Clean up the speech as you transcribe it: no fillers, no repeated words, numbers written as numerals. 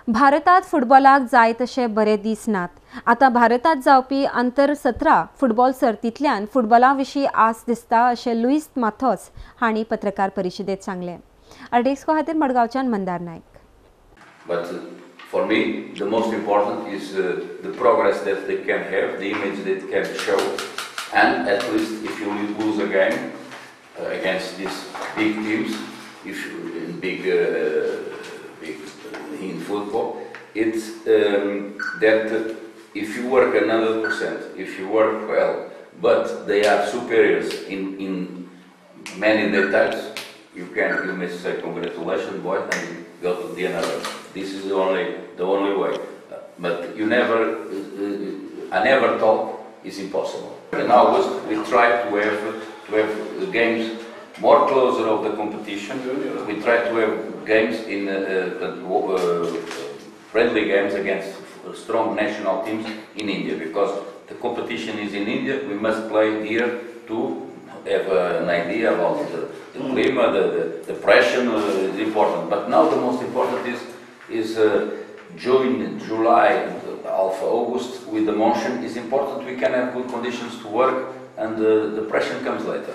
भारतात फुटबॉलाक जाय तशे बरे दीस नात. आता भारतात जावपी अंतर 17 फुटबॉल सर्तींतल्यान फुटबॉला विशीं आस दिसता अशें लुईस माथोस हांणी पत्रकार परिशदेंत सांगलें. अर्डेक्सको खातीर मडगांवच्यान मंदार नायक. But for me, the most important is the progress that they can have, the image they can show, and at least if you lose a game against these big teams, if you, big in football, it's that if you work 100%, if you work well, but they are superiors in many details, you may say congratulations, boy, and go to the another. This is the only way. But you never, I never thought it's impossible. In August, we try to have games more closer of the competition. We try to have games in friendly games against strong national teams in India, because the competition is in India. We must play here to have an idea about the climate, the pressure is important. But now the most important is June, July, half August with the monsoon is important. We can have good conditions to work, and the pressure comes later.